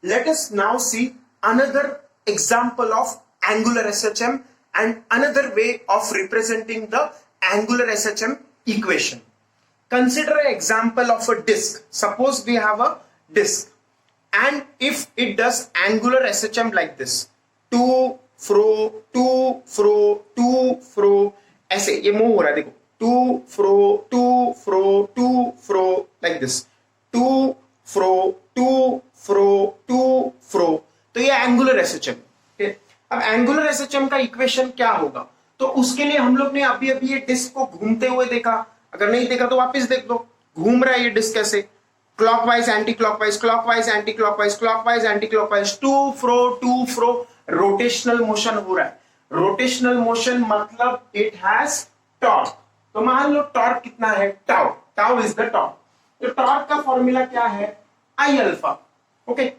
let us now see another example of angular SHM and another way of representing the angular SHM equation. Consider an example of a disk. Suppose we have a disk, and if it does angular SHM like this, to fro, ऐसे ये move हो रहा है, देखो, to fro like this, to fro, तो ये angular SHM. अब angular SHM का इक्वेशन क्या होगा? तो उसके लिए हम लोग ने अभी ये डिस्क को घूमते हुए देखा. अगर नहीं देखा तो वापस देख दो. घूम रहा है ये डिस्क कैसे? Clockwise anti clockwise, clockwise anti clockwise, clockwise anti clockwise, to fro, rotational motion हो रहा है. रोटेशनल मोशन मतलब इट हैज टॉर्क. तो मान लो टॉर्क कितना है? Tau is the torque. तो टॉर्क का फॉर्मूला क्या है? I alpha. ओके.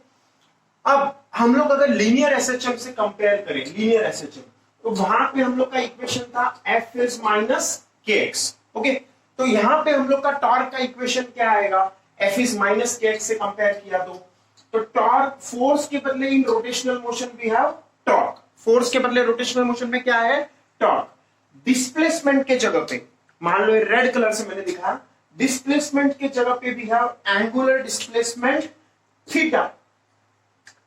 अब हम लोग अगर लीनियर एसएचएम से कंपेयर करें, लीनियर एसएचएम, तो वहां पे हम लोग का इक्वेशन था F is minus K X. Okay. तो यहां पे हम लोग का टॉर्क का इक्वेशन क्या आएगा? F is minus K X से कंपेयर किया तो टॉर्क, फोर्स के बदले in rotational motion we have torque. Force के बदले रोटेशनल मोशन में क्या है? टॉर्क. डिस्प्लेसमेंट के जगह पे मान लो रेड कलर से मैंने दिखा, डिस्प्लेसमेंट के जगह पे we have angular displacement theta.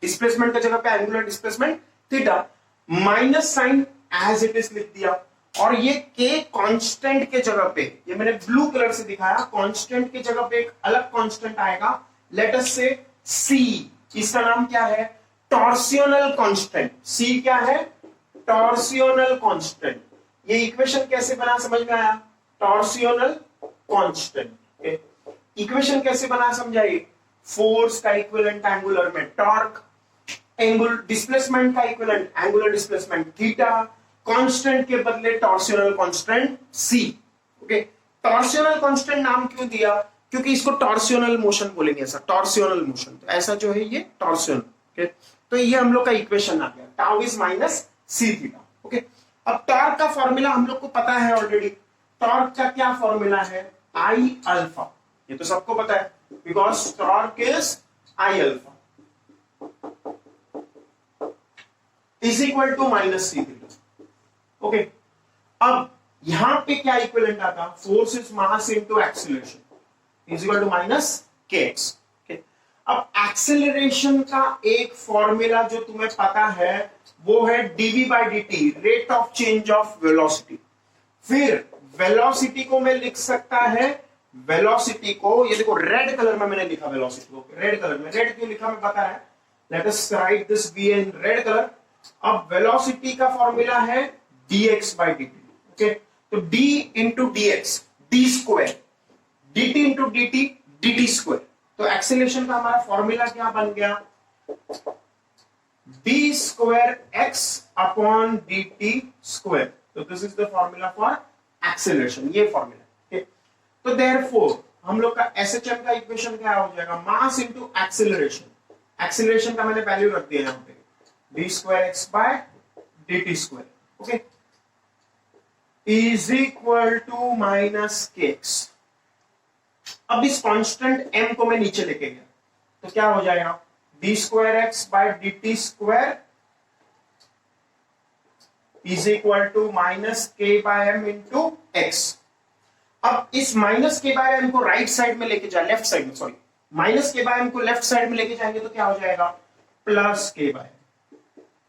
Displacement की जगह पे angular displacement theta. Minus sign as it is लिख दिया. और ये के कांस्टेंट के जगह पे, ये मैंने ब्लू कलर से दिखाया, कांस्टेंट के जगह पे एक अलग कांस्टेंट आएगा. लेट अस से सी. इसका नाम क्या है? टॉर्सियोनल कांस्टेंट. सी क्या है? टॉर्सियोनल कांस्टेंट. ये इक्वेशन कैसे बना समझ में आया? टॉर्सियोनल कांस्टेंट. इक्वेशन कैसे बना समझाइए? फोर्स का इक्विवेलेंट एंगुलर में टॉर्क, एंगुलर डिस्प्लेसमेंट का equivalent angular displacement theta, constant के बदले टॉर्सियोनल कांस्टेंट सी. ओके. टॉर्सियोनल कांस्टेंट नाम क्यों दिया? क्योंकि इसको टॉर्सियोनल मोशन बोलेंगे. ऐसा टॉर्सियोनल मोशन, तो ऐसा जो है ये टॉर्सियोनल. ओके. तो ये हम लोग का इक्वेशन आ गया, tau is minus C theta. Okay. अब टॉर्क का फॉर्मूला हम लोग को पता है ऑलरेडी. टॉर्क का क्या फॉर्मूला है? I alpha. ये तो सबको पता है, because torque is I alpha is equal to minus C theta. Okay. अब यहां पे क्या इक्विवेलेंट आता? Force is mass into acceleration is equal to minus K X. अब एक्सेलरेशन का एक फॉर्मूला जो तुम्हें पता है वो है dv by dt, rate of change of velocity. फिर वेलोसिटी को मैं लिख सकता है, वेलोसिटी को ये देखो रेड कलर में मैंने लिखा वेलोसिटी को. रेड कलर में, रेड क्यों लिखा मैं बता रहा है. Let us write this v in red colour. अब वेलोसिटी का फॉर्मूला है dx by dt. ओके. तो d into dx, d square, dt into dt, dt square. तो एक्सेलरेशन का हमारा फॉर्मूला क्या बन गया? d square x upon dt square. तो this is the formula for acceleration, ये फॉर्मूला. तो देयरफॉर हम लोग का एसएचएम का इक्वेशन क्या हो जाएगा? मास इनटू एक्सेलरेशन. एक्सेलरेशन का मैंने वैल्यू रख दिया यहां पे, d square x by dt square. Okay. Is equal to minus K X. अब इस कांस्टेंट m को मैं नीचे लेके गया तो क्या हो जाएगा? d square X by dt square is equal to minus K by M into X. अब इस माइनस के बाय एम को राइट साइड में लेके जाए, लेफ्ट साइड में, sorry, minus K by M को लेफ्ट साइड में लेके जाएंगे तो क्या हो जाएगा? प्लस के बाय.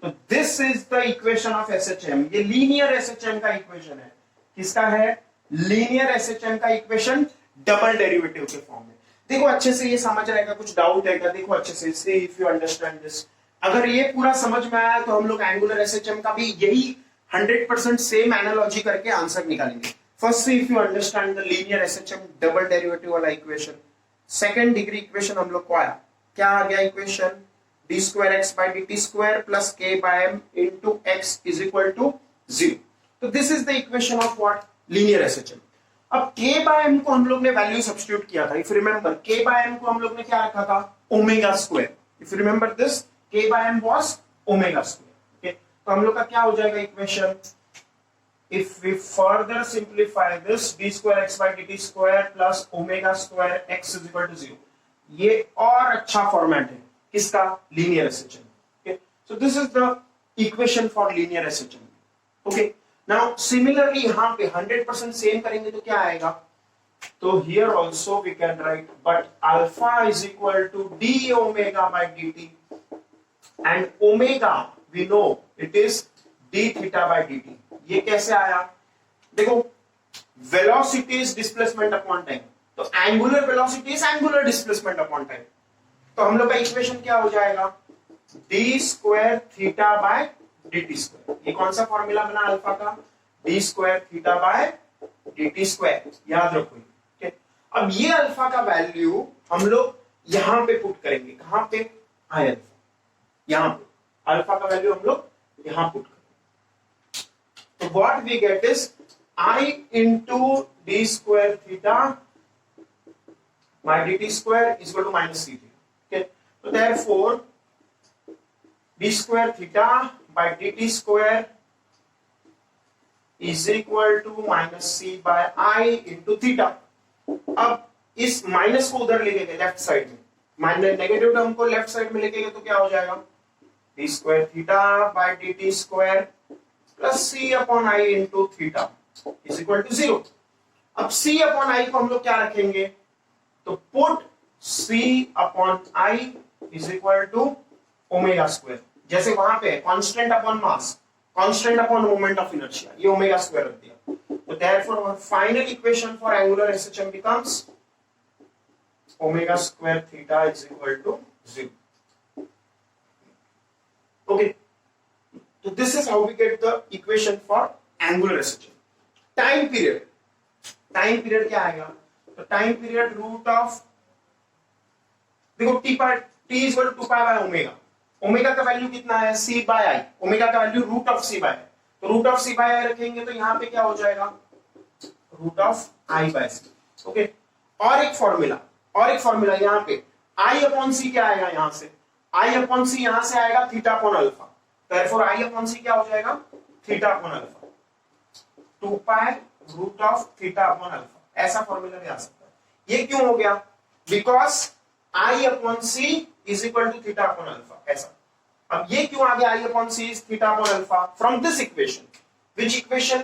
तो this is the equation of SHM. ये लीनियर एसएचएम का इक्वेशन है. किसका है? लीनियर एसएचएम का इक्वेशन डबल डेरिवेटिव के फॉर्म में. देखो अच्छे से ये समझ रहेगा, कुछ डाउट है क्या? देखो अच्छे से, see if you understand this. अगर ये पूरा समझ में आया तो हम लोग एंगुलर एसएचएम का भी यही 100% सेम एनालॉजी करके आंसर निकालेंगे. फर्स्ट से if you understand the linear SHM double derivative वाला इक्वेशन, सेकंड डिग्री इक्वेशन हम लोग को आया. क्या आ गया equation? d square X by dt square plus k by m into x is equal to 0. तो this is the equation of what? Linear SHM. अब k बाय m को हम लोग ने वैल्यू सब्स्टिट्यूट किया था. If remember, k by m को हम लोग ने क्या रखा था? Omega square. If you remember this, k by m was omega square. Okay. तो हम लोग का क्या हो जाएगा इक्वेशन? If we further simplify this, d square x by dt square plus omega square x is equal to 0. ये और अच्छा फॉर्मेट है. किसका? Linear SHM. Okay, so this is the equation for linear SHM. Okay, now similarly यहां पे 100% same करेंगे तो क्या आएगा? तो here also we can write but alpha is equal to D omega by dt and omega we know it is D theta by dt। ये कैसे आया? देखो, velocity is displacement upon time, तो angular velocity is angular displacement upon time. तो हम लोग का equation क्या हो जाएगा? D square theta by dt square. ये कौन सा फॉर्मूला बना अल्फा का? D square theta by dt square. याद रखो। अब ये अल्फा का वैल्यू हम लोग यहां पे पुट करेंगे। कहां पे? आई अल्फा। यहां पे अल्फा का वैल्यू हम लोग यहां पुट करेंगे। तो what we get is I into d square theta by dt square is equal to minus c theta. Okay, so therefore d square theta by dt square is equal to minus c by I into theta. अब इस minus को उधर ले गए left side में, minus negative term को left side में लेके गए तो क्या हो जाएगा? d square theta by dt square plus c upon I into theta is equal to 0. अब c upon I को हम लोग क्या रखेंगे? तो put c upon I is equal to omega square. जैसे वहां पे constant upon mass, constant upon moment of inertia, ये ओमेगा स्क्वायर रख दिया। तो therefore our final equation for angular SHM becomes omega square theta is equal to 0. Okay, so this is how we get the equation for angular SHM. Time period, time period क्या आएगा? तो time period root of, देखो T is equal to 2 pi by omega. Omega का value कितना है? c by I. Omega का value root of c by, तो root of c by I रखेंगे तो यहां पे क्या हो जाएगा? Root of i by c। Okay, और एक फॉर्मूला यहां पे i अपॉन c क्या आएगा? यहां से i अपॉन c यहां से आएगा theta upon alpha. Therefore i upon c क्या हो जाएगा? Theta upon alpha, 2 pi root of theta upon alpha. ऐसा फॉर्मूला भी आ सकता है। ये क्यों हो गया? Because I upon C is equal to theta upon alpha. ऐसा, अब ये क्यों आ गया? I upon C is theta upon alpha from this equation. Which equation?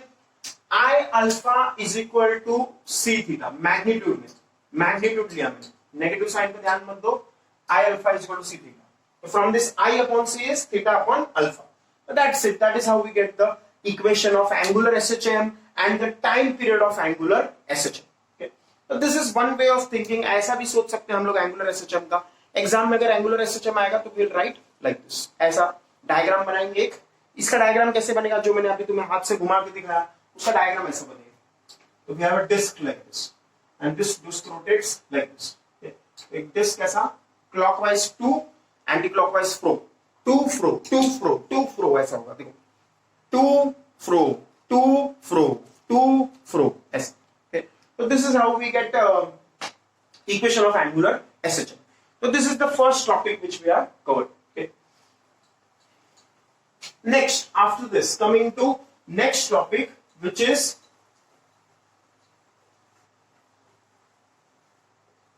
I alpha is equal to C theta. Magnitude में मैग्नीट्यूड लिया मैंने, negative sign पे ध्यान मत दो। I alpha is equal to C theta. So from this I upon C is theta upon alpha. So that's it. That is how we get the equation of angular SHM and the time period of angular SHM. Okay. So this is one way of thinking. ऐसा भी सोच सकते हैं हम लोग angular SHM का। Exam में अगर angular SHM आएगा तो we'll write like this. ऐसा डायग्राम बनाएंगे एक। इसका डायग्राम कैसे बनेगा? जो मैंने अभी तुम्हें हाथ से घुमा के दिखाया, उसका डायग्राम ऐसा बनेगा। तो we have a disc like this, and this disc rotates like this. Okay. एक disc ऐसा clockwise 2 एंटी-क्लॉकवाइज फ्रो, 2 फ्रो 2 फ्रो 2 फ्रो ऐसा होगा। देखो 2 फ्रो 2 फ्रो 2 फ्रो ऐसा। तो this is how we get equation of angular SHM. तो this is the first topic which we are covered. Next, after this coming to next topic which is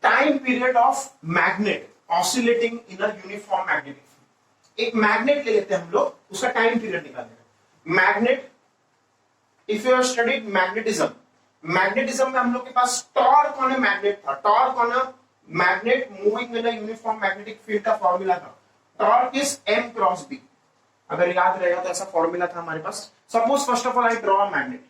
time period of magnet oscillating in a uniform magnetic field. एक magnet ले लेते हैं हम लोग, उसका time period निकालेंगे। Magnet, if you have studied magnetism, magnetism में हम लोग के पास टॉर्क ऑन अ मैग्नेट था। Torque on a magnet moving in a uniform magnetic field का फॉर्मूला था torque is m cross b। अगर याद रहेगा तो ऐसा फॉर्मूला था हमारे पास। Suppose first of all I draw a magnet.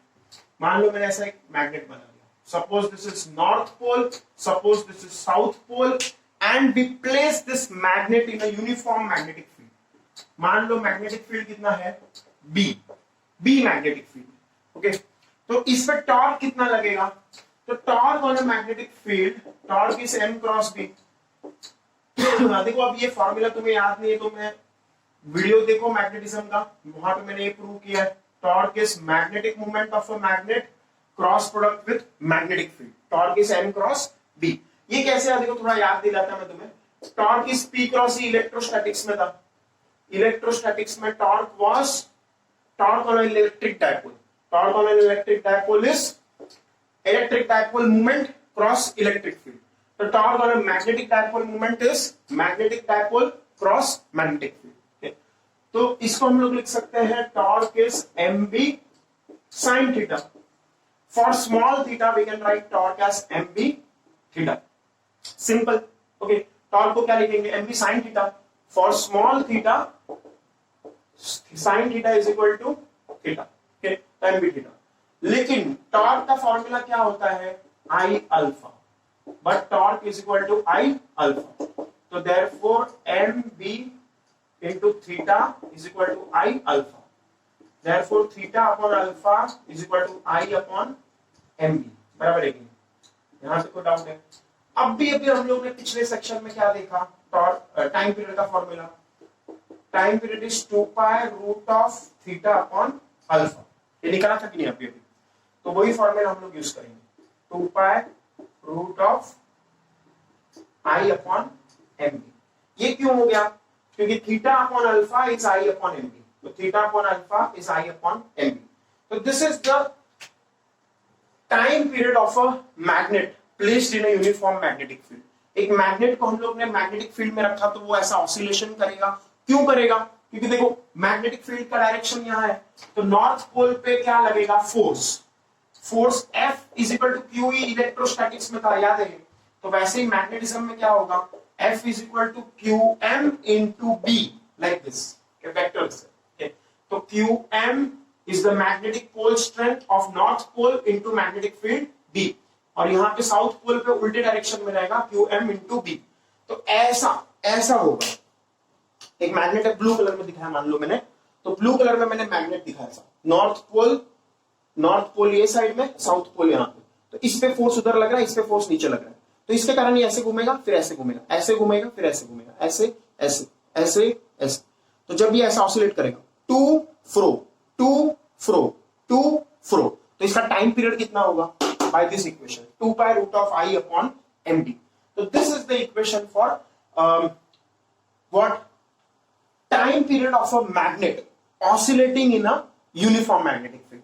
मान लो मैंने ऐसा एक मैग्नेट बना दिया। Suppose this is north pole, suppose this is south pole, and we place this magnet in a uniform magnetic field. मान लो मैग्नेटिक फील्ड कितना है? B magnetic field. ओके, तो इस पे टॉर्क कितना लगेगा? तो torque on a magnetic field, torque is m cross b। देखो अब ये फॉर्मूला तुम्हें याद नहीं है तो मैं वीडियो देखो मैग्नेटिज्म का, वहां पे मैंने ये प्रूव किया है। Torque is magnetic movement of a magnet cross product with magnetic field. Torque is m cross b। ये कैसे है? देखो थोड़ा याद दिलाता मैं तुम्हें। Torque is P cross E electrostatics में था। इलेक्ट्रोस्टैटिक्स में torque was torque on electric dipole. Torque on electric dipole is electric dipole movement cross electric field. तो torque on magnetic dipole movement is magnetic dipole cross magnetic field. तो इसको हम लोग लिख सकते हैं torque is mb sin theta. For small theta we can write torque as mb theta, simple. Okay, torque को क्या लिखेंगे, mb sin theta. For small theta sin theta is equal to theta, okay, mb theta. लेकिन torque का formula क्या होता है, I alpha, but torque is equal to I alpha. तो therefore mb into theta is equal to I alpha. Therefore theta upon alpha is equal to I upon mb, बराबर है कि नहीं? यहां से कोई डाउट है? अब भी हम लोग ने पिछले सेक्शन में क्या देखा, टॉर्क टाइम पीरियड का formula, time period is 2 pi root of theta upon alpha. ये निकाला था कि नहीं अभी? तो वही फॉर्मूला हम लोग यूज करेंगे, 2 pi root of I upon mb। ये क्यों हो गया, क्योंकि theta upon alpha is I upon mb, तो theta upon alpha is I upon mb। तो this is the time period of a magnet placed in a uniform magnetic field. एक magnet को हम लोग ने मैग्नेटिक फील्ड में रखा तो वो ऐसा ऑसिलेशन करेगा। क्यों करेगा, क्योंकि देखो मैग्नेटिक फील्ड का डायरेक्शन यहाँ है, तो नॉर्थ पोल पे क्या लगेगा, force F is equal to QE, electrostatics में था, याद है? तो वैसे ही मैग्नेटिज्म में क्या होगा, F is equal to QM into B, like this, vector से, okay? तो QM is the magnetic pole strength of north pole into magnetic field B, और यहाँ पे साउथ पोल पे उल्टे डायरेक्शन में रहेगा QM into B। तो ऐसा होगा। एक मैग्नेट है, ब्लू कलर में दिखाया मान लो मैंने, तो ब्लू कलर में मैंने मैग्नेट दिखाया था, नॉर्थ पोल ये साइड में, साउथ पोल यहाँ पे। तो इस पे फोर्स उधर लग रहा है, इस पे फोर्स नीचे लग रहा है, तो इसके कारण ये ऐसे घूमेगा, फिर ऐसे घूमेगा, ऐसे घूमेगा, फिर ऐसे घूमेगा, ऐसे ऐसे ऐसे ऐसे। तो जब ये ऐसा ऑसिलेट करेगा, टू फ्रो, तो इसका टाइम पीरियड कितना होगा, by this equation 2 pi root of I upon mb। तो this is the equation for what, time period of a magnet oscillating in a uniform magnetic field.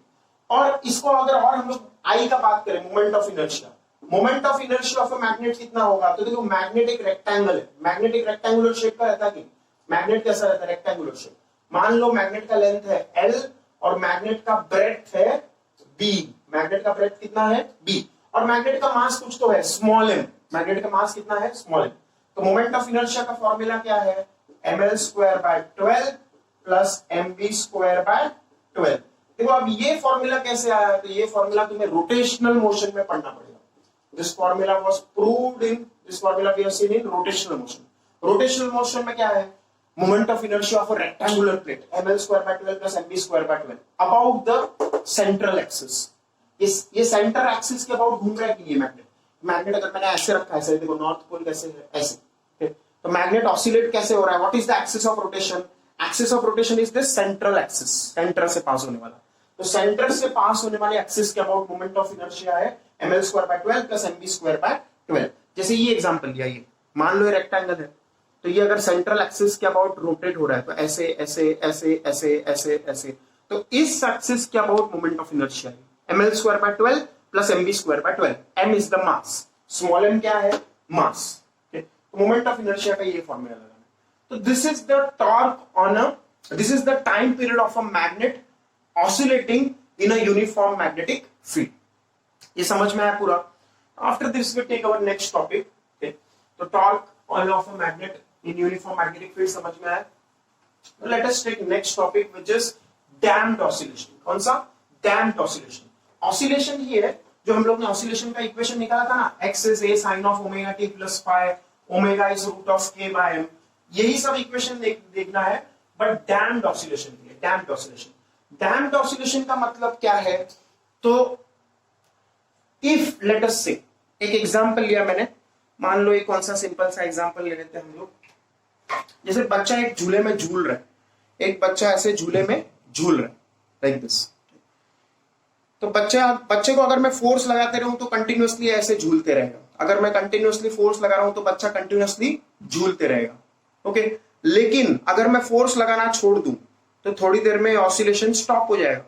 और इसको अगर और हम लोग I का बात करें, moment of inertia, moment of inertia of a magnet कितना होगा, तो देखो मैग्नेट एक रेक्टेंगल है, मैग्नेट एक रेक्टेंगुलर शेप का रहता है कि मैग्नेट कैसा रहता है, रेक्टेंगुलर शेप। मान लो मैग्नेट का लेंथ है L और मैग्नेट का ब्रेड्थ है B, मैग्नेट का ब्रेड्थ कितना है B, और मैग्नेट का मास कुछ तो है स्मॉल m, मैग्नेट का मास कितना है स्मॉल m। तो मोमेंट ऑफ इनर्शिया का फॉर्मूला क्या है, ml square by 12 plus mb square by 12। देखो अब ये फॉर्मूला कैसे आया, तो ये फॉर्मूला तुम्हें रोटेशनल मोशन में पढ़ना पड़ेगा। This formula was proved in, this formula we have seen in rotational motion. Rotational motion में क्या है, moment of inertia of a rectangular plate, ml square by 12 plus mb square by 12 about the central axis। ये centre axis के about घूम रहा है कि ये मैग्नेट अगर मैंने ऐसे रखा है, ऐसे देखो नॉर्थ पोल कैसे है, ऐसे, तो मैग्नेट ऑसिलेट कैसे हो रहा है, what is the axis of rotation, axis of rotation is the central axis, centre से पास होने वाला। तो सेंटर से पास होने वाले एक्सिस के अबाउट मोमेंट ऑफ इनर्शिया है ml square by 12 plus mb square by 12। जैसे ये एग्जांपल लिया, ये मान लो ये रेक्टेंगल है, तो ये अगर सेंट्रल एक्सिस के अबाउट रोटेट हो रहा है तो ऐसे ऐसे ऐसे ऐसे ऐसे ऐसे, तो इस एक्सिस के अबाउट मोमेंट ऑफ इनर्शिया है ml square by 12 plus mb square by 12। m is the mass, small m क्या है, मास। तो मोमेंट ऑफ इनर्शिया का ये फॉर्मूला लगाना है। तो this is the torque on a, this is the time period of a magnet oscillating in a uniform magnetic field. ये समझ में आया पूरा। After this we take our next topic. तो torque on of a magnet in uniform magnetic field समझ में आया। Let us take next topic which is damped oscillation. कौन सा, डैम्प्ड ऑसिलेशन। ऑसिलेशन ही है जो हम लोग ने ऑसिलेशन का इक्वेशन निकाला था ना, x is a sin of omega t plus phi, omega is root of k by m, यही सब इक्वेशन देखना है। बट डैम्प्ड ऑसिलेशन है, डैम्प्ड ऑसिलेशन। डैम्प्ड ऑसिलेशन का मतलब क्या है, तो इफ लेट अस से, एक एग्जांपल लिया मैंने, मान लो एक कौन सा सिंपल सा एग्जांपल ले लेते हैं हम लोग। जैसे बच्चा एक झूले में झूल रहा है, एक बच्चा ऐसे झूले में झूल रहा है लाइक दिस। तो बच्चे को अगर मैं फोर्स लगाते रहूं तो कंटिन्यूअसली ऐसे झूलते रहेगा, अगर मैं कंटिन्यूअसली फोर्स लगा रहा हूं तो बच्चा कंटिन्यूअसली झूलते रहेगा। ओके, लेकिन अगर मैं फोर्स लगाना छोड़ दूं तो थोड़ी देर में ऑसिलेशन स्टॉप हो जाएगा,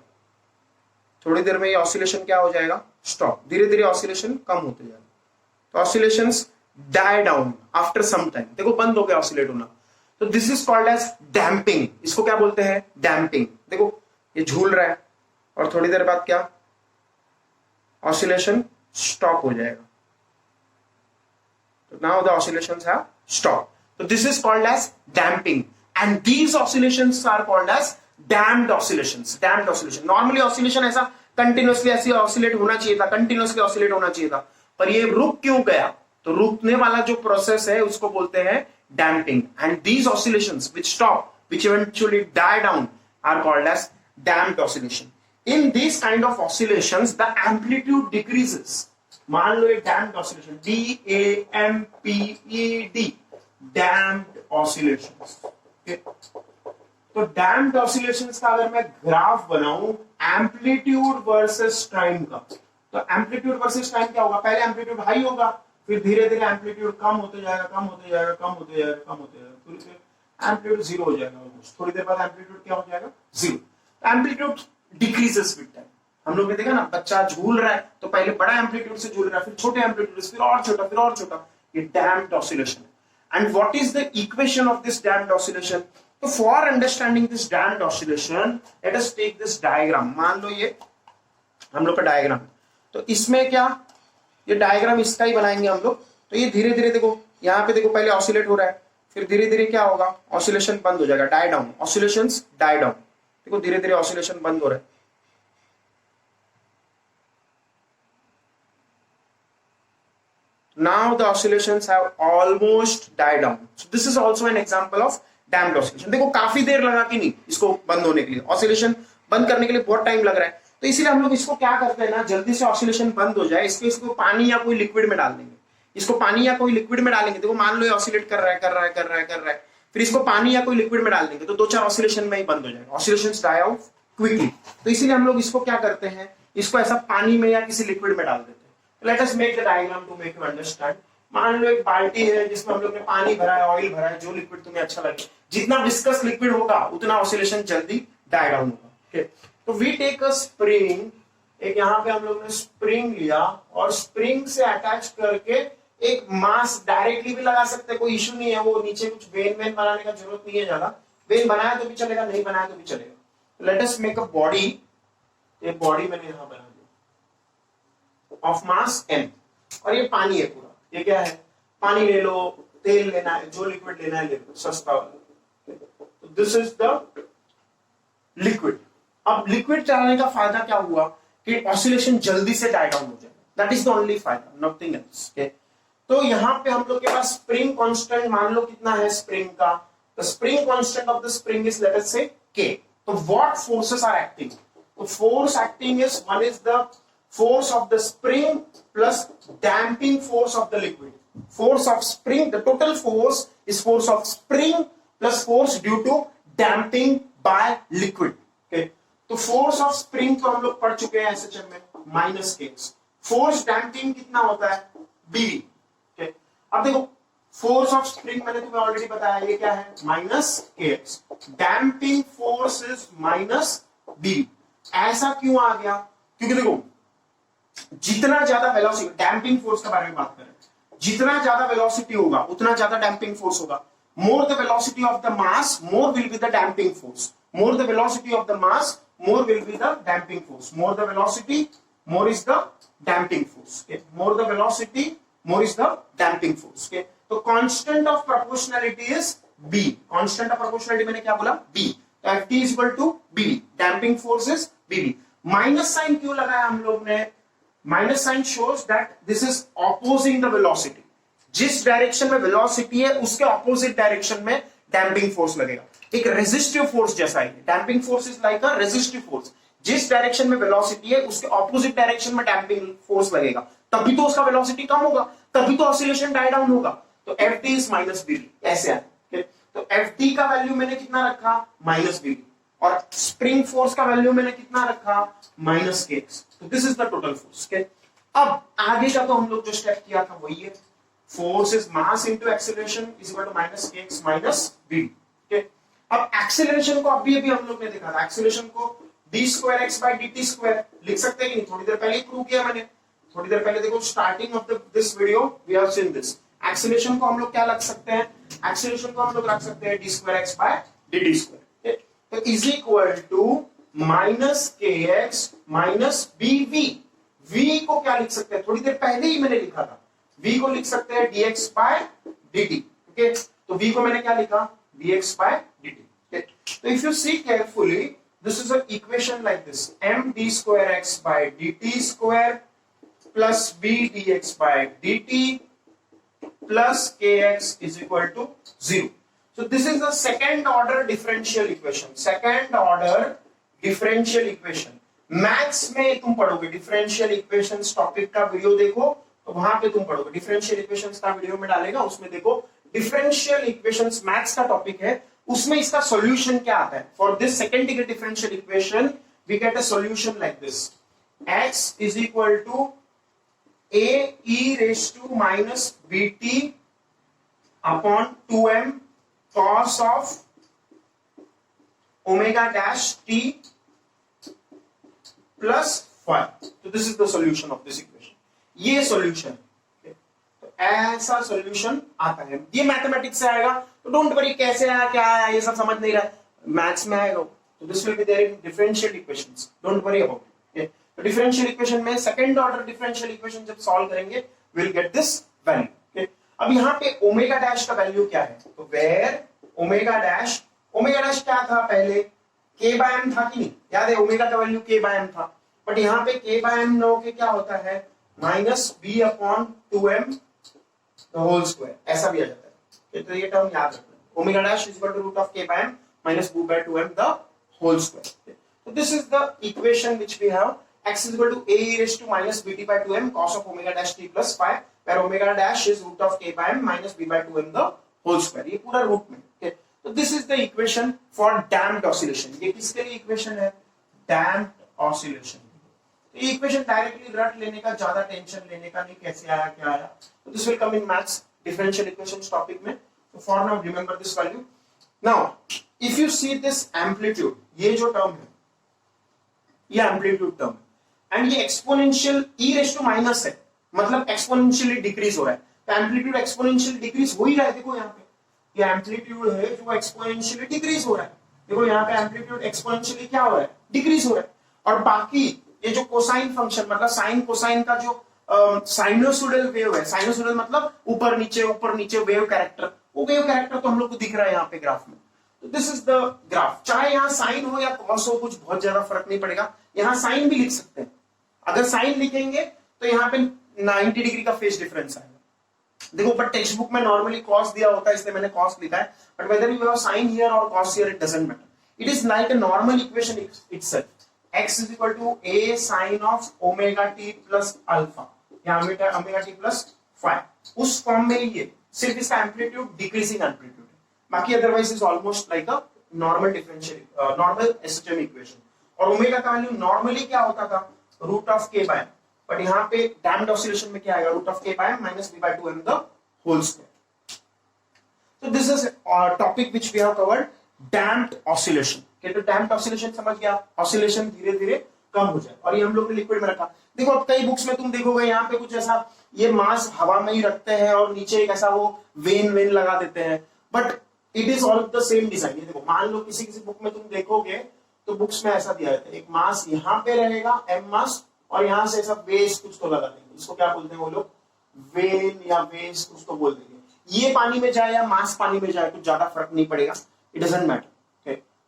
थोड़ी देर में ये ऑसिलेशन क्या हो जाएगा, स्टॉप, धीरे धीरे ऑसिलेशन कम होते जाएगा। तो oscillations die down after some time, देखो बंद हो गया ऑसिलेट होना। तो तो this is called as damping. इसको क्या बोलते हैं? डैम्पिंग। देखो ये झूल रहा है और थोड़ी देर बाद क्या, ऑसिलेशन स्टॉप हो जाएगा। तो now the oscillations have stop. तो this is called as damping and these oscillations are called as damped oscillations. Damped oscillation, normally oscillation ऐसा कंटिन्यूअसली ऐसे ऑसिलेट होना चाहिए था, कंटिन्यूअसली ऑसिलेट होना चाहिए था, पर ये रुक क्यों गया? तो रुकने वाला जो प्रोसेस है उसको बोलते हैं damping. And these oscillations which stop, which eventually die down are called as damped oscillation. In this kind of oscillations the amplitude decreases. मान लो ये damped oscillation, DAMPED, damped oscillations. तो डैम्प्ड ऑसिलेशंस का अगर मैं ग्राफ बनाऊं amplitude versus time का, तो एम्पलीट्यूड वर्सेस टाइम क्या होगा? पहले एम्पलीट्यूड हाई होगा, फिर धीरे धीरे एम्पलीट्यूड कम होते जाएगा, कम होते जाएगा, कम होते जाएगा, कम होते जाएगा, फिर एम्पलीट्यूड जीरो हो जाएगा ऑलमोस्ट। थोड़ी देर बाद एम्पलीट्यूड क्या हो जाएगा? Zero. Amplitude decreases with time. हम लोग ने देखा ना, बच्चा झूल रहा है तो पहले बड़ा एम्पलीट्यूड से झूल रहा है, फिर छोटे एम्पलीट्यूड से, फिर और छोटा, फिर और छोटा। ये डैम्प्ड ऑसिलेशन है। And what is the equation of this damped oscillation? तो for understanding this damped oscillation let us take this diagram. मान लो ये हम लोग का डायग्राम, तो इसमें क्या, ये डायग्राम इसका ही बनाएंगे हम लोग। तो ये धीरे धीरे देखो, यहाँ पे देखो पहले ऑसिलेट हो रहा है, फिर धीरे धीरे क्या होगा, ऑसिलेशन बंद हो जाएगा, die down, oscillations die down. देखो धीरे धीरे ऑसिलेशन बंद हो रहा है। Now the oscillations have almost died down. So this is also an example of damped oscillation. देखो काफी देर लगा कि नहीं इसको बंद होने के लिए, ऑसिलेशन बंद करने के लिए बहुत टाइम लग रहा है। तो इसीलिए हम लोग इसको क्या करते हैं ना, जल्दी से ऑसिलेशन बंद हो जाए इसको पानी या कोई लिक्विड में डाल देंगे। इसको पानी या कोई लिक्विड में डालेंगे। देखो मान लो ये ऑसिलेट कर रहा है, कर रहा है, कर रहा है, कर रहा है, फिर इसको पानी या कोई लिक्विड में डाल देंगे तो 2-4 ऑसिलेशन में ही बंद हो जाएगा, ऑसिलेशंस डाई आउट क्विकली। तो इसीलिए हम लोग इसको क्या करते हैं, इसको ऐसा पानी में या किसी लिक्विड में डाल देते हैं। Let us make the diagram to make you understand. मान लो एक बाल्टी है जिसमें हम लोग ने पानी भरा है, ऑयल भरा है, जो लिक्विड तुम्हें अच्छा लगे। जितना विस्कस लिक्विड होगा उतना ऑसिलेशन जल्दी डाई डाउन होगा। okay? तो वी टेक अ स्प्रिंग, एक यहाँ पे हम लोग ने स्प्रिंग लिया और स्प्रिंग से अटैच करके एक मास डायरेक्टली भी लगा सकते हैं, कोई इश्यू नहीं है। वो नीचे कुछ वेन बनाने का जरूरत नहीं है ज्यादा, वेन बनाया तो भी चलेगा, नहीं बनाया तो भी चलेगा। Let us make a body, ये बॉडी मैंने यहाँ बना ऑफ मास m, और ये पानी है पूरा। ये क्या है? पानी ले लो, तेल लेना है, जो लिक्विड लेना है ले लो, सस्ता वाला। तो दिस इज द लिक्विड। अब लिक्विड चलाने का फायदा क्या हुआ कि ऑसिलेशन जल्दी से डाई डाउन हो जाएगा। दैट इज द ओनली फायदा, नथिंग एल्स। तो यहाँ पे हम लोग के पास स्प्रिंग कांस्टेंट मान लो कितना है स्प्रिंग का, the spring constant of the spring is late us से k। तो व्हाट फोर्सेस आर एक्टिंग? तो force acting is, one is the force of the spring plus damping force of the liquid. Force of spring, the total force is force of spring plus force due to damping by liquid. Okay, तो force of spring तो हम लोग पढ़ चुके हैं SHM में, minus k। force damping कितना होता है? BV। okay, अब देखो force of spring मैंने तुम्हें ऑलरेडी बताया, ये क्या है? Minus k। damping force is minus BV। ऐसा क्यों आ गया? क्योंकि देखो जितना ज्यादा वेलोसिटी, डैम्पिंग फोर्स के बारे में बात करें, जितना ज्यादा वेलोसिटी होगा उतना ज्यादा डैम्पिंग फोर्स होगा। More the velocity of the mass, more will be the damping force. More the velocity of the mass, more will be the damping force. More the velocity, more is the damping force. More the velocity, more is the damping force. तो constant of proportionality is B। Constant of proportionality मैंने क्या बोला? B। तो Ft is equal to BB। Damping force is BB। Minus sign क्यों लगाया हम लोग ने? Minus sign shows that this is opposing the velocity. जिस डायरेक्शन में वेलोसिटी है उसके ऑपोजिट डायरेक्शन में डैम्पिंग फोर्स लगेगा। एक रेजिस्टिव फोर्स जैसा है। Damping force is like a resistive force. जिस डायरेक्शन में वेलोसिटी है उसके ऑपोजिट डायरेक्शन में डैम्पिंग फोर्स लगेगा, तभी तो उसका वेलोसिटी कम होगा, तभी तो ऑसिलेशन डाई डाउन होगा। तो Ft इज माइनस BB, ऐसे है। तो Ft का वैल्यू मैंने कितना रखा? Minus BB। और स्प्रिंग फोर्स का वैल्यू मैंने कितना रखा? Minus k। तो this is the total force. अब आगे का तो हम लोग जो स्टेप किया था वही है, force is mass into acceleration is equal to minus kx minus b। अब एक्सेलरेशन को अभी अभी हम लोग ने देखा था, एक्सेलरेशन को d2x/dt² लिख सकते हैं कि नहीं? थोड़ी देर पहले ही प्रूव किया मैंने। थोड़ी देर पहले देखो, starting of this video we have seen this. Acceleration को हम लोग क्या रख सकते हैं, एक्सेलरेशन को हम लोग रख सकते हैं D square X by D square. तो is equal to minus K X minus B V. V को क्या लिख सकते हैं, थोड़ी देर पहले ही मैंने लिखा था, वी को लिख सकते हैं dx बाय dt। ओके, तो v को मैंने क्या लिखा, dx बाय dt। तो if you see carefully this is a equation like this, m d square x by dt square plus b dx by dt plus kx is equal to 0। So this is the second order differential equation, second order differential equation। Maths में तुम पढ़ोगे differential equations topic का video देखो, तो वहां पे तुम पढ़ोगे डिफरेंशियल इक्वेशंस का वीडियो में डालेगा, उसमें देखो डिफरेंशियल इक्वेशंस मैथ्स का टॉपिक है, उसमें इसका सॉल्यूशन क्या आता है। For this second degree differential equation we get a solution like this, x is equal to a e raise to minus bt upon 2m cos of omega dash t plus 5। तो this is the solution of this equation, ये solution. तो ऐसा solution आता है, ये mathematics से आएगा, तो डोंट वरी कैसे आया क्या आया ये सब समझ नहीं रहा, मैथ्स में आएगा। तो this will be there in differential equations, don't worry about it. तो डिफरेंशियल इक्वेशन में सेकंड ऑर्डर डिफरेंशियल इक्वेशन जब सॉल्व करेंगे विल गेट दिस वैल्यू। अब यहाँ पे ओमेगा डैश का वैल्यू क्या है, तो वेयर ओमेगा डैश क्या था पहले, k बाय m था कि नहीं, याद है ओमेगा का वैल्यू k बाय m था, बट यहाँ पे k बाय m नो के क्या होता है minus b upon 2m the whole square, ऐसा भी आ जाता है। तो ये टर्म याद रखना, omega dash is equal to root of k by m minus b by 2m the whole square. तो this is the equation which we have, x is equal to a e raised to minus bt by 2m cos of omega dash t plus 5, where omega dash is root of k by m minus b by 2m the whole square। ये पूरा root में, okay? तो this is the equation for damped oscillation. ये किसके लिए equation है, damped oscillation. तो ये इक्वेशन डायरेक्टली रट लेने का, ज्यादा टेंशन लेने का नहीं, कैसे आया क्या आया। तो this will come in maths differential equations topic में। तो for now remember this value. Now if you see this amplitude, ये जो टर्म है ये एम्पलीट्यूड टर्म है, एंड ये exponential e raise to minus है, मतलब एक्सपोनेंशियली डिक्रीज हो रहा है। तो एम्पलीट्यूड एक्सपोनेंशियल डिक्रीज हो ही रहा है, देखो यहाँ पे ये एम्पलीट्यूड है जो एक्सपोनेंशियली डिक्रीज हो रहा है। देखो यहाँ पे एम्पलीट्यूड एक्सपोनेंशियली क्या हो रहा है, डिक्रीज हो रहा है। और बाकी ये जो कोसाइन फंक्शन, मतलब साइन कोसाइन का जो साइनोसोडल वेव है, साइनोसोडल मतलब ऊपर नीचे वेव कैरेक्टर, वो वेव कैरेक्टर तो हम लोग को दिख रहा है यहाँ पे ग्राफ में। तो दिस इज द ग्राफ, चाहे यहाँ साइन हो या कॉस हो, कुछ बहुत ज्यादा फर्क नहीं पड़ेगा, यहाँ साइन भी लिख सकते हैं। अगर साइन लिखेंगे तो यहाँ पे 90 डिग्री का फेज डिफरेंस आएगा। देखो बट टेक्स्ट बुक में नॉर्मली कॉस दिया होता है, इसलिए मैंने कॉस लिखा है, but whether you have sine here और cos here it doesn't matter, it is like a normal equation itself. x is equal to a sin of omega t plus alpha, या omega t plus phi, उस form में ये सिर्फ इसका amplitude decreasing amplitude है, बाकी otherwise is almost like a normal differential normal SHM equation. और omega का वैल्यू नॉर्मली क्या होता था, root of k by, but यहाँ पे डैम्प्ड ऑसिलेशन में क्या आएगा, root of k by minus b by 2m the whole square. So this is a topic which we have covered, damped oscillation। तो damped oscillation समझ गया, oscillation धीरे धीरे कम हो जाए, और ये हम लोग ने लिक्विड में रखा। देखो अब कई बुक्स में तुम देखोगे यहाँ पे कुछ ऐसा, ये मास हवा में ही रखते हैं और नीचे एक ऐसा वो वेन लगा देते हैं, but it is all the same design. ये देखो मान लो किसी बुक में तुम देखोगे तो बुक्स में ऐसा दिया रहता है, एक मास यहाँ पे रहेगा एम मास, और यहाँ से ऐसा बेस कुछ तो लगा देंगे, इसको क्या बोलते हैं वो लोग, वेन या बेस कुछ तो बोल देंगे। ये पानी में जाए या मास पानी में जाए कुछ ज्यादा फर्क नहीं पड़ेगा, इट डजंट मैटर।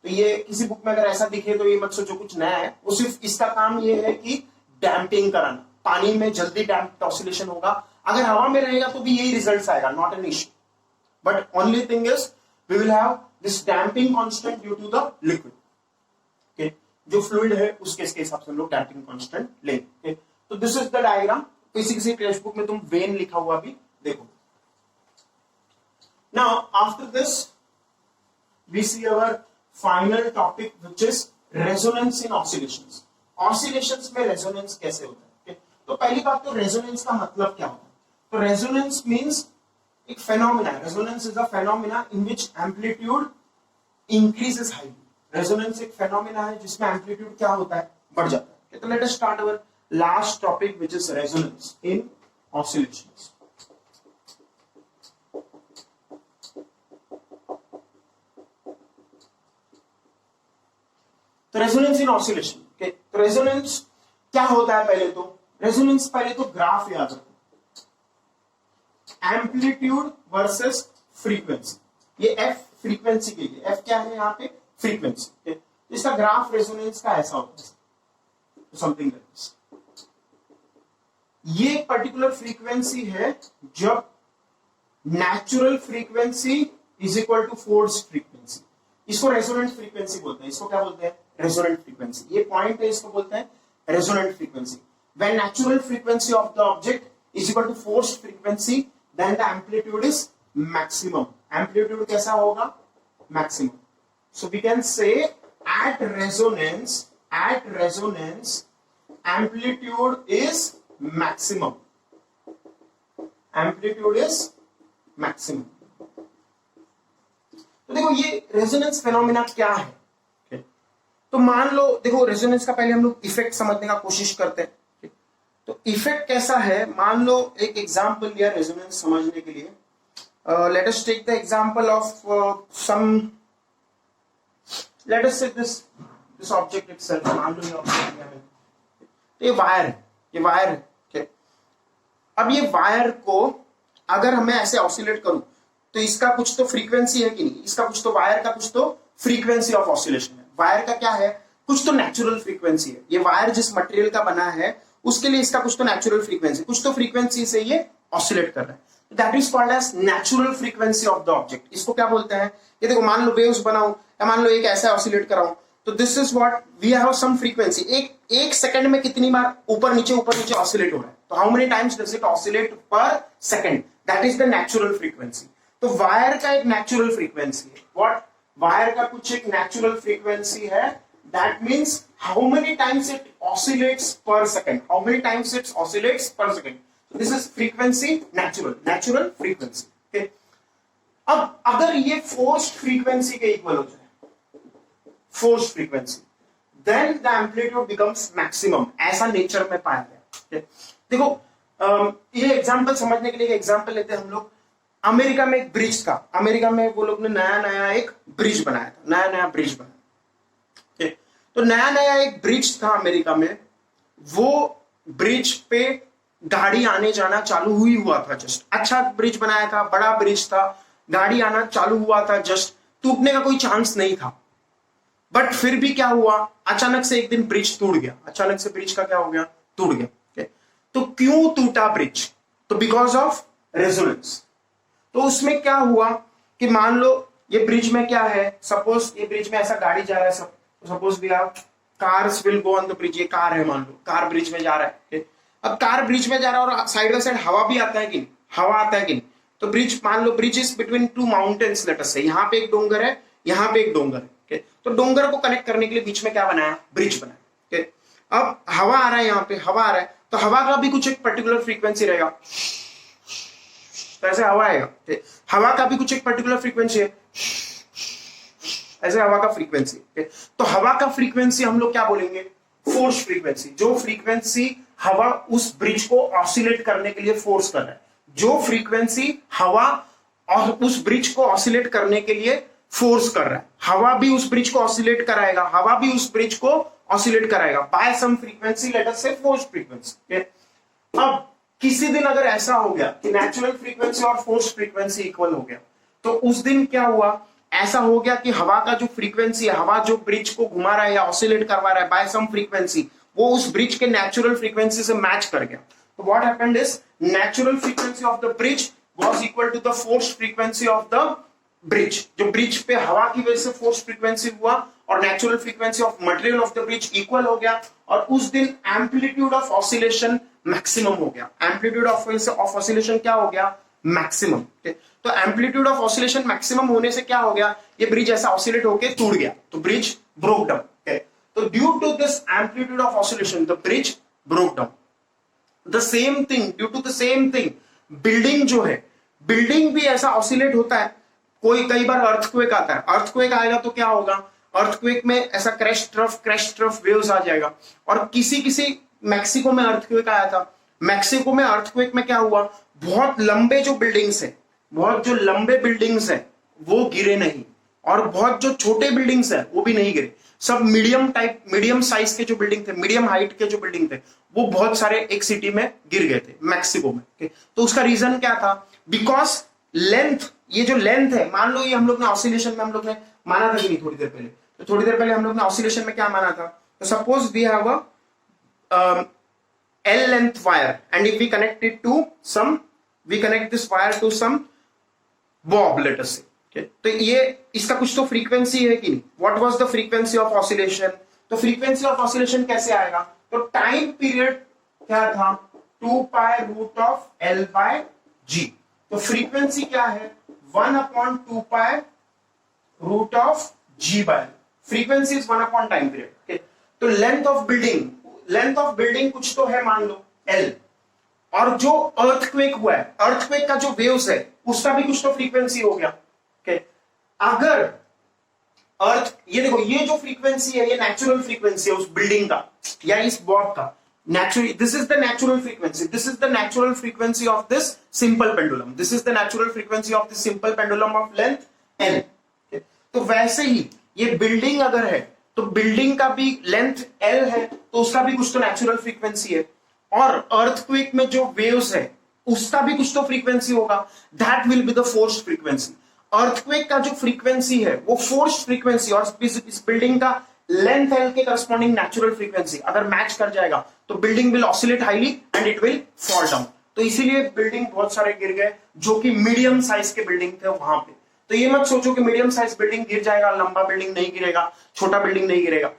तो ये किसी बुक में अगर ऐसा दिखे तो ये मत सोचो कुछ नया है, वो सिर्फ इसका काम ये है कि डैम्पिंग कराना, पानी में जल्दी डैम्प्ड ऑसिलेशन होगा, अगर हवा में रहेगा तो भी यही रिजल्ट्स आएगा, not an issue, but only thing is we will have this damping constant due to the liquid. Okay, जो फ्लूइड है उसके हिसाब से हम लोग डैम्पिंग कांस्टेंट लेंगे। तो दिस इज द डायग्राम, किसी टेक्स्ट बुक में तुम वेन लिखा हुआ भी देखो। Now after this we see our final topic which is resonance in oscillations। oscillations में resonance कैसे होता है, okay? तो पहली बात तो resonance का मतलब क्या होता है, तो resonance means एक phenomena है, resonance is a phenomena in which amplitude increases highly। resonance एक phenomena है जिसमें amplitude क्या होता है, बढ़ जाता है। okay? तो let us start our last topic which is resonance in oscillations। तो रेजोनेंस इन ऑसिलेशन, ओके, तो रेजोनेंस क्या होता है? पहले तो ग्राफ याद रखो, एम्पलीट्यूड वर्सेस फ्रीक्वेंसी, ये एफ फ्रीक्वेंसी के लिए, एफ क्या है यहाँ पे? फ्रीक्वेंसी। इसका ग्राफ रेजोनेंस का ऐसा होता है, समथिंग लाइक दिस। ये एक पर्टिकुलर फ्रीक्वेंसी है जब natural frequency is equal to forced frequency, इसको रेजोनेंट फ्रीक्वेंसी बोलते हैं। इसको क्या बोलते हैं? Resonant frequency. ये पॉइंट है, इसको बोलते हैं resonant frequency. When natural frequency of the object is equal to forced frequency, then the amplitude is maximum. Amplitude कैसा होगा? Maximum. So we can say at resonance amplitude is maximum, तो देखो ये रेजोनेंस फेनोमेना क्या है? तो मान लो, देखो रेजोनेंस का पहले हम लोग इफेक्ट समझने का कोशिश करते हैं। तो इफेक्ट कैसा है? मान लो एक एग्जांपल लिया रेजोनेंस समझने के लिए। Let us take the example of some, let us say this object itself, मान लो ये ऑब्जेक्ट लिया मैंने, तो ये वायर है, okay? अब ये वायर को अगर मैं ऐसे ऑसिलेट करूं तो इसका कुछ तो फ्रीक्वेंसी है कि नहीं? इसका कुछ तो, वायर का कुछ तो फ्रीक्वेंसी ऑफ ऑसिलेशन है। वायर का क्या है? कुछ तो नेचुरल फ्रीक्वेंसी है। ये वायर जिस मटेरियल का बना है उसके लिए इसका कुछ तो नेचुरल फ्रीक्वेंसी, कुछ तो फ्रीक्वेंसी से ये ऑसिलेट कर रहा है। That is called as natural frequency of the object. इसको क्या बोलते हैं? ये देखो, मान लो वेव्स बनाऊं या मान लो एक ऐसा ऑसिलेट कराऊं, तो this is what we have some frequency. एक सेकंड में कितनी बार ऊपर नीचे ऑसिलेट हो रहा है, तो how many times does it oscillate per second, that is the natural frequency. तो वायर का एक नेचुरल फ्रीक्वेंसी है। व्हाट? वायर का कुछ एक नेचुरल फ्रीक्वेंसी है, that means how many times it oscillates per second, how many times it oscillates per second. This is frequency, natural frequency, okay. अब अगर ये फोर्स्ड फ्रीक्वेंसी के इक्वल हो जाए, forced frequency, then the amplitude becomes maximum, ऐसा nature में पाया गया। देखो ये एग्जांपल समझने के लिए एग्जांपल लेते हैं हम लोग। अमेरिका में एक ब्रिज था, अमेरिका में वो लोग ने नया एक ब्रिज बनाया था, नया ब्रिज बनाया। तो नया एक ब्रिज था अमेरिका में, वो ब्रिज पे गाड़ी आने जाना चालू हुआ था जस्ट। अच्छा ब्रिज बनाया था, बड़ा ब्रिज था, गाड़ी आना चालू हुआ था जस्ट, टूटने का कोई चांस नहीं था। बट फिर भी क्या हुआ, अचानक से एक दिन ब्रिज टूट गया। अचानक से ब्रिज का क्या हो गया? टूट गया। तो क्यों टूटा ब्रिज? तो बिकॉज ऑफ रेजोनेंस। तो उसमें क्या हुआ कि मान लो ये ब्रिज में क्या है, सपोज ये ब्रिज में ऐसा गाड़ी जा रहा है, suppose we have cars will go on the bridge. ये कार है, मान लो कार ब्रिज में जा रहा है। अब कार ब्रिज में जा रहा है और साइड बाय साइड हवा भी आता है कि नहीं? हवा आता है कि नहीं? तो ब्रिज, मान लो bridge is between two mountains, let us say यहाँ पे एक डोंगर है, यहाँ पे एक डोंगर है। तो डोंगर को कनेक्ट करने के लिए बीच में क्या बनाया? ब्रिज बनाया। अब हवा आ रहा है, यहाँ पे हवा आ रहा है, तो हवा का भी कुछ एक पर्टिकुलर फ्रीक्वेंसी रहेगा, तो ऐसे हवा आएगा। हवा का भी कुछ एक पर्टिकुलर फ्रीक्वेंसी है, ऐसे हवा का फ्रीक्वेंसी। तो हवा का फ्रीक्वेंसी हम लोग क्या बोलेंगे? Force frequency. जो फ्रीक्वेंसी हवा उस ब्रिज को ऑसिलेट करने के लिए फोर्स कर रहा है, जो फ्रीक्वेंसी हवा और उस ब्रिज को ऑसिलेट करने के लिए फोर्स कर रहा है, हवा भी उस ब्रिज को ऑसिलेट कराएगा, हवा भी उस ब्रिज को ऑसिलेट कराएगा बाय सम फ्रीक्वेंसी, लेट अस से फोर्स फ्रीक्वेंसी। अब किसी दिन अगर ऐसा हो गया कि नेचुरल फ्रीक्वेंसी और फोर्स फ्रीक्वेंसी इक्वल हो गया, तो उस दिन क्या हुआ? ऐसा हो गया कि हवा का जो फ्रीक्वेंसी है, हवा जो ब्रिज को घुमा रहा है या ऑसिलेट करवा रहा है बाय सम फ्रीक्वेंसी, वो उस ब्रिज के नेचुरल फ्रीक्वेंसी से मैच कर गया। तो what happened is natural frequency of the bridge was equal to the force frequency of the bridge. जो ब्रिज पे हवा की वजह से फोर्स फ्रीक्वेंसी हुआ और natural frequency of material of the bridge equal हो गया, और उस दिन एम्पलीट्यूड ऑफ ऑसिलेशन मैक्सिमम हो गया। एम्पलीट्यूड ऑफ ऑसिलेशन क्या हो गया? मैक्सिमम। तो एम्पलीट्यूड ऑफ ऑसिलेशन मैक्सिमम होने से क्या हो गया? ये ब्रिज ऐसा ऑसिलेट होके टूट गया, तो ब्रिज ब्रोक डाउन। तो due to this amplitude of oscillation the bridge broke down. The same thing, due to the same thing, building जो है, बिल्डिंग भी ऐसा ऑसिलेट होता है। कई बार अर्थक्वेक आता है, अर्थक्वेक आएगा तो क्या होगा? अर्थक्वेक में ऐसा क्रैश ट्रफ वेव्स आ जाएगा। और किसी मैक्सिको में अर्थक्वेक आया था, मैक्सिको में अर्थक्वेक में क्या हुआ? बहुत लंबे जो लंबे बिल्डिंग्स है वो गिरे नहीं, और बहुत जो छोटे बिल्डिंग्स है वो भी नहीं गिरे, सब मीडियम साइज के जो बिल्डिंग थे, मीडियम हाइट के जो बिल्डिंग थे, वो बहुत सारे एक सिटी में गिर गए थे, मैक्सिको में। तो उसका रीजन क्या था? बिकॉज लेंथ, ये जो लेंथ है, मान लो ये हम लोग ने ऑसिलेशन में हम लोग ने माना था कि नहीं थोड़ी देर पहले, तो थोड़ी देर पहले हम लोग ने ऑसिलेशन में क्या माना था? तो suppose we have a L length wire and if we connect it to some, we connect this wire to some bob, let us say, okay? तो ये इसका कुछ तो फ्रीक्वेंसी है कि नहीं? What was the frequency of oscillation? तो frequency of oscillation कैसे आएगा? तो टाइम पीरियड क्या था? 2 pi root of L by G। तो फ्रीक्वेंसी क्या है? 1/2 pi root of G by, frequency is 1 time period. तो लेंथ ऑफ बिल्डिंग कुछ तो है, मान लो L, और जो अर्थक्वेक हुआ है, अर्थक्वेक का जो वेव्स है उसका भी कुछ तो फ्रीक्वेंसी हो गया। ओके, अगर अर्थ, ये देखो, ये जो फ्रीक्वेंसी है ये नेचुरल फ्रीक्वेंसी है उस बिल्डिंग का या इस बॉब का, naturally this is the natural frequency, this is the natural frequency of this simple pendulum, this is the natural frequency of this simple pendulum of length L। तो वैसे ही ये building अगर है तो बिल्डिंग का भी लेंथ L है, तो उसका भी कुछ तो नेचुरल फ्रीक्वेंसी है, और अर्थक्वेक में जो वेव्स है उसका भी कुछ तो फ्रीक्वेंसी होगा, that will be the forced frequency. Earthquake का जो फ्रीक्वेंसी है वो फोर्स्ड फ्रीक्वेंसी और इस बिल्डिंग का लेंथ L के करस्पॉन्डिंग नेचुरल फ्रीक्वेंसी अगर मैच कर जाएगा तो building will oscillate highly and it will fall down. तो इसीलिए बिल्डिंग बहुत सारे गिर गए जो कि मीडियम साइज के बिल्डिंग थे वहां पे। तो ये मत सोचो कि मीडियम साइज बिल्डिंग गिर जाएगा, लंबा बिल्डिंग नहीं गिरेगा, छोटा बिल्डिंग नहीं गिरेगा।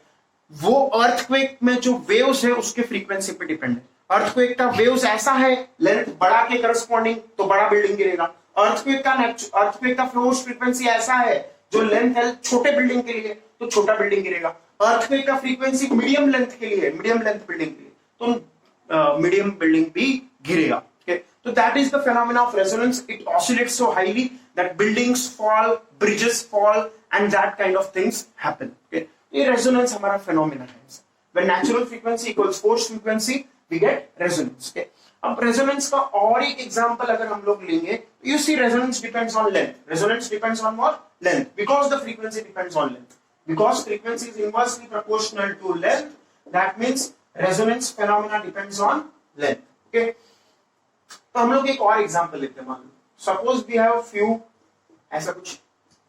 वो अर्थक्वेक में जो वेव्स है उसके फ्रीक्वेंसी पे डिपेंड है। अर्थक्वेक का वेव्स ऐसा है लेंथ बड़ा के करस्पॉन्डिंग तो बड़ा बिल्डिंग गिरेगा। अर्थक्वेक का फोर्स फ्रीक्वेंसी ऐसा है जो लेंथ है छोटे बिल्डिंग के लिए तो छोटा बिल्डिंग गिरेगा। अर्थक्वेक का फ्रीक्वेंसी मीडियम लेंथ के लिए, मीडियम लेंथ बिल्डिंग के लिए, तो मीडियम बिल्डिंग भी गिरेगा। So that is the phenomena of resonance. It oscillates so highly that buildings fall, bridges fall, and that kind of things happen. Okay, ये resonance हमारा phenomena है। When natural frequency equals forced frequency, we get resonance. Okay, अब resonance का और एक example अगर हम लोग लेंगे, you see resonance depends on length. Resonance depends on what? Length, because the frequency depends on length. Because frequency is inversely proportional to length, that means resonance phenomena depends on length. Okay. तो हम लोग एक और example लेते हैं। मान लो suppose we have few, ऐसा कुछ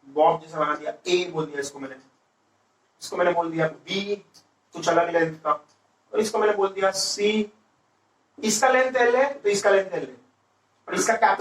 बॉब जैसा बना दिया, ए बोल दिया इसको मैंने बोल दिया बी, कुछ अलग लेंथ का, और इसको मैंने बोल दिया सी। इसका लेंथ L है तो इसका लेंथ L है, और इसका कैपिटल